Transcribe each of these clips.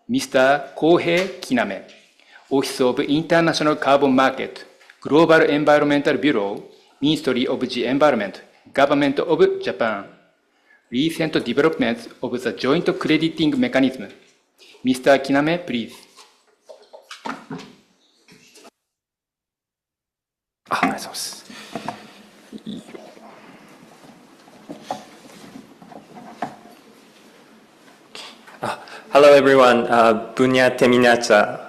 Mr. Kohei KINAME, Office of International Carbon Market, Global Environmental Bureau, Ministry of the Environment, Government of Japan. Recent developments of the joint crediting mechanism. Mr. KINAME, please. Hello everyone, Bunya Teminacha.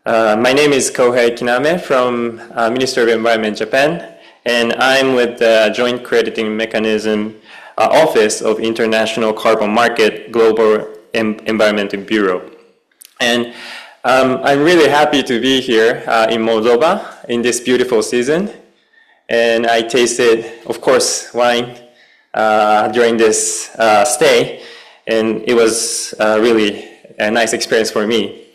My name is Kohei KINAME from Ministry of Environment, Japan, and I'm with the Joint Crediting Mechanism Office of International Carbon Market Global Environmental Bureau. And I'm really happy to be here in Moldova in this beautiful season. And I tasted, of course, wine during this stay. And it was really a nice experience for me.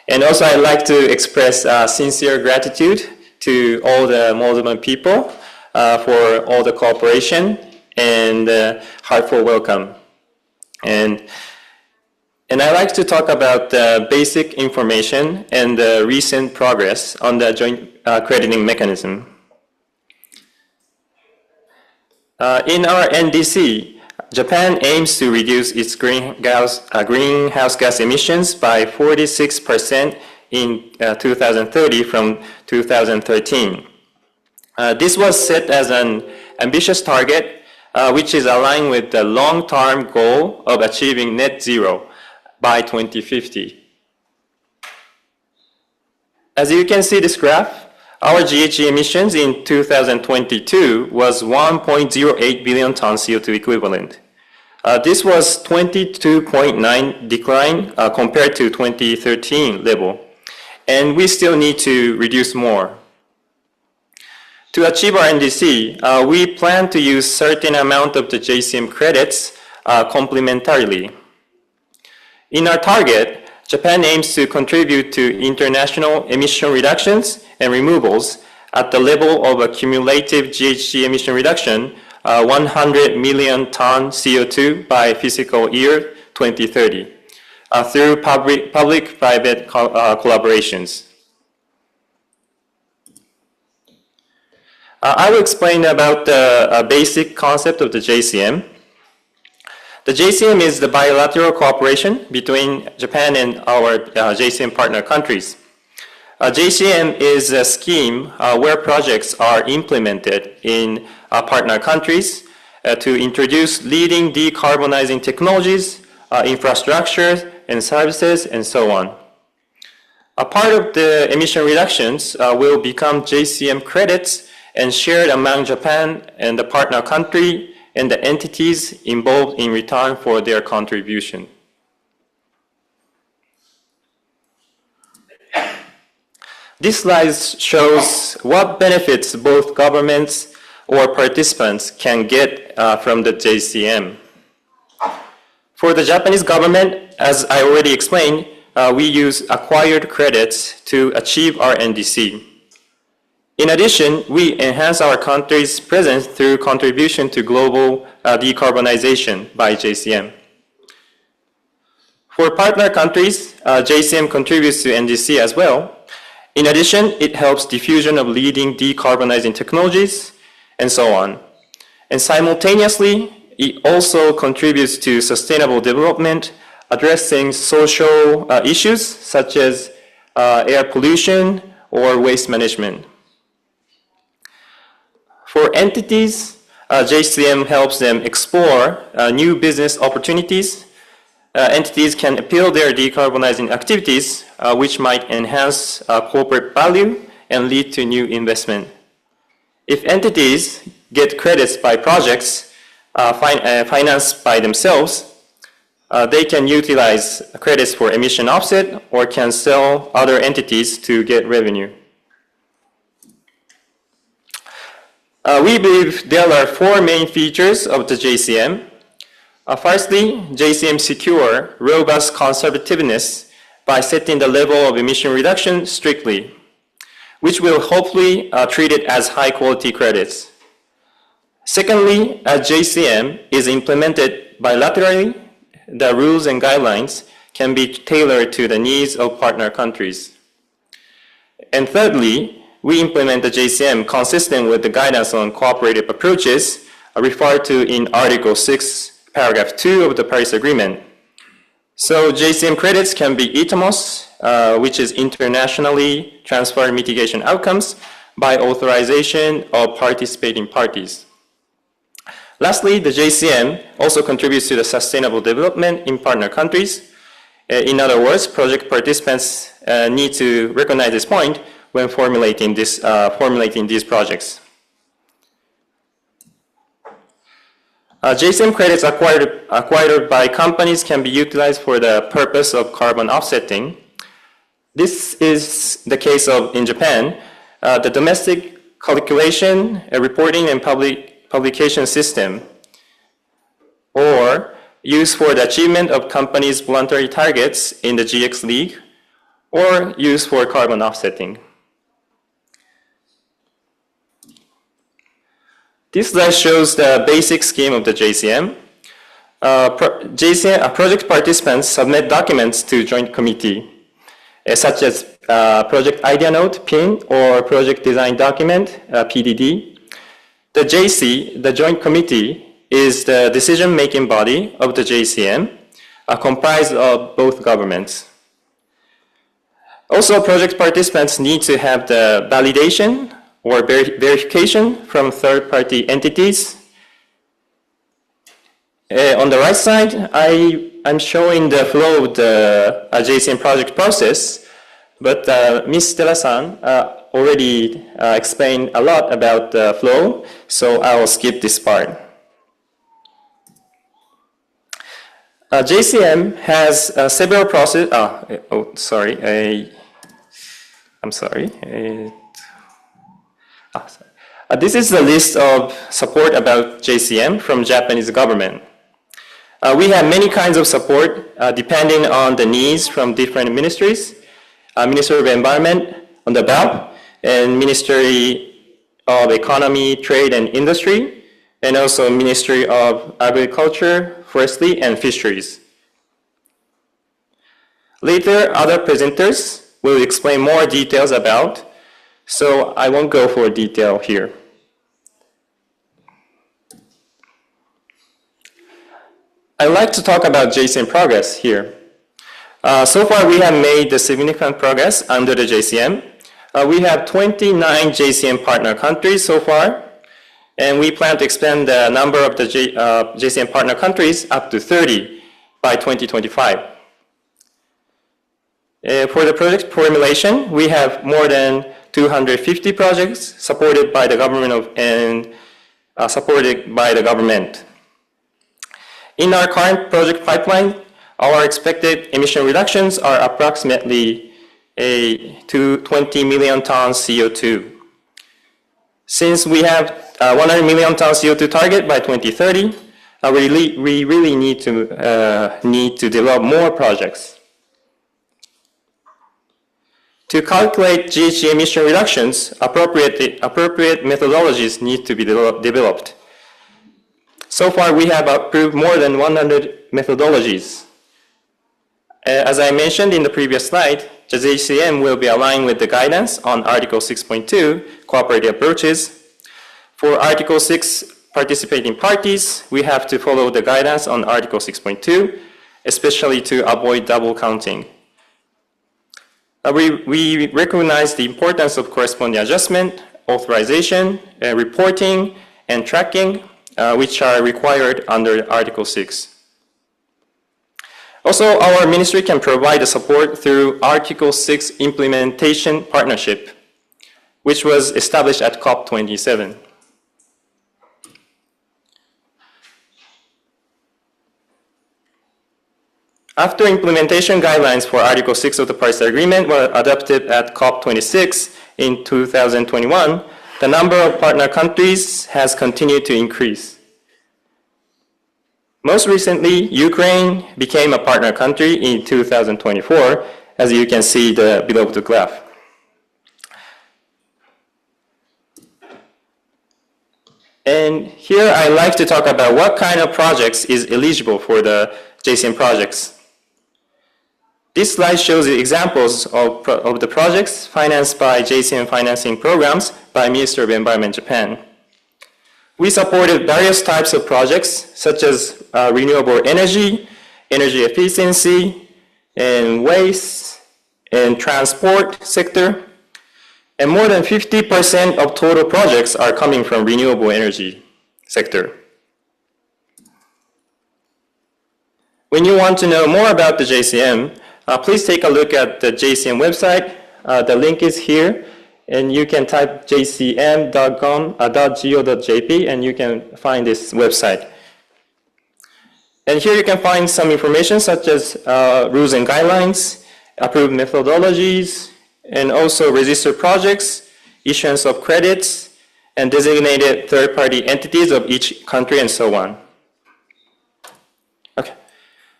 And also I'd like to express sincere gratitude to all the Moldovan people for all the cooperation and heartfelt welcome. And I'd like to talk about the basic information and the recent progress on the joint crediting mechanism. In our NDC, Japan aims to reduce its greenhouse gas emissions by 46% in 2030 from 2013. This was set as an ambitious target, which is aligned with the long-term goal of achieving net zero by 2050. As you can see this graph, our GHG emissions in 2022 was 1.08 billion tons CO2 equivalent. This was 22.9 decline compared to 2013 level, and we still need to reduce more. To achieve our NDC, we plan to use certain amount of the JCM credits complementarily. In our target, Japan aims to contribute to international emission reductions and removals at the level of a cumulative GHG emission reduction 100 million ton CO2 by fiscal year 2030 through public-private collaborations. I will explain about the basic concept of the JCM. The JCM is the bilateral cooperation between Japan and our JCM partner countries. JCM is a scheme where projects are implemented in partner countries to introduce leading decarbonizing technologies, infrastructure and services, and so on. A part of the emission reductions will become JCM credits and shared among Japan and the partner country and the entities involved in return for their contribution. This slide shows what benefits both governments or participants can get from the JCM. For the Japanese government, as I already explained, we use acquired credits to achieve our NDC. In addition, we enhance our country's presence through contribution to global decarbonization by JCM. For partner countries, JCM contributes to NDC as well. In addition, it helps diffusion of leading decarbonizing technologies and so on. And simultaneously, it also contributes to sustainable development, addressing social issues such as air pollution or waste management. For entities, JCM helps them explore new business opportunities. Entities can appeal their decarbonizing activities, which might enhance corporate value and lead to new investment. If entities get credits by projects financed by themselves, they can utilize credits for emission offset or can sell other entities to get revenue. We believe there are four main features of the JCM. Firstly, JCM secure robust conservativeness by setting the level of emission reduction strictly, which will hopefully treat it as high-quality credits. Secondly, as JCM is implemented bilaterally, the rules and guidelines can be tailored to the needs of partner countries. And thirdly, we implement the JCM consistent with the guidance on cooperative approaches referred to in Article 6, Paragraph 2 of the Paris Agreement. So JCM credits can be ITMOS, which is internationally transferred mitigation outcomes, by authorization of participating parties. Lastly, the JCM also contributes to the sustainable development in partner countries. In other words, project participants need to recognize this point when formulating these projects. JCM credits acquired by companies can be utilized for the purpose of carbon offsetting. This is the case in Japan. The domestic calculation, reporting, and publication system, or used for the achievement of companies' voluntary targets in the GX League, or used for carbon offsetting. This slide shows the basic scheme of the JCM. Project participants submit documents to joint committee, such as project idea note, PIN, or project design document, PDD. The JC, the joint committee, is the decision-making body of the JCM, comprised of both governments. Also, project participants need to have the validation or verification from third-party entities. On the right side, I'm showing the flow of the JCM project process, but Ms. Stella-san already explained a lot about the flow, so I will skip this part. JCM has several processes. This is the list of support about JCM from Japanese government. We have many kinds of support depending on the needs from different ministries. Ministry of Environment on the BAP, and Ministry of Economy, Trade and Industry, and also Ministry of Agriculture, Forestry and Fisheries. Later, other presenters will explain more details about, so I won't go for detail here. I'd like to talk about JCM progress here. So far, we have made significant progress under the JCM. We have 29 JCM partner countries so far, and we plan to expand the number of the JCM partner countries up to 30 by 2025. For the project formulation, we have more than 250 projects supported by the government In our current project pipeline, our expected emission reductions are approximately 20 million tons CO2. Since we have 100 million tons CO2 target by 2030, we really need to develop more projects. To calculate GHG emission reductions, appropriate methodologies need to be developed. So far, we have approved more than 100 methodologies. As I mentioned in the previous slide, the JCM will be aligned with the guidance on Article 6.2, cooperative approaches. For Article 6 participating parties, we have to follow the guidance on Article 6.2, especially to avoid double counting. We recognize the importance of corresponding adjustment, authorization, reporting, and tracking, which are required under Article 6. Also, our ministry can provide the support through Article 6 Implementation Partnership, which was established at COP27. After implementation guidelines for Article 6 of the Paris Agreement were adopted at COP26 in 2021, the number of partner countries has continued to increase. Most recently, Ukraine became a partner country in 2024, as you can see below the graph. And here I'd like to talk about what kind of projects is eligible for the JCM projects. This slide shows the examples of the projects financed by JCM financing programs by Ministry of Environment Japan. We supported various types of projects such as renewable energy, energy efficiency, and waste, and transport sector. And more than 50% of total projects are coming from renewable energy sector. When you want to know more about the JCM, please take a look at the JCM website. The link is here, and you can type jcm.go.jp and you can find this website. And here you can find some information such as rules and guidelines, approved methodologies, and also registered projects, issuance of credits, and designated third-party entities of each country, and so on. Okay.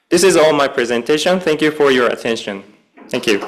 This is all my presentation. Thank you for your attention. Thank you.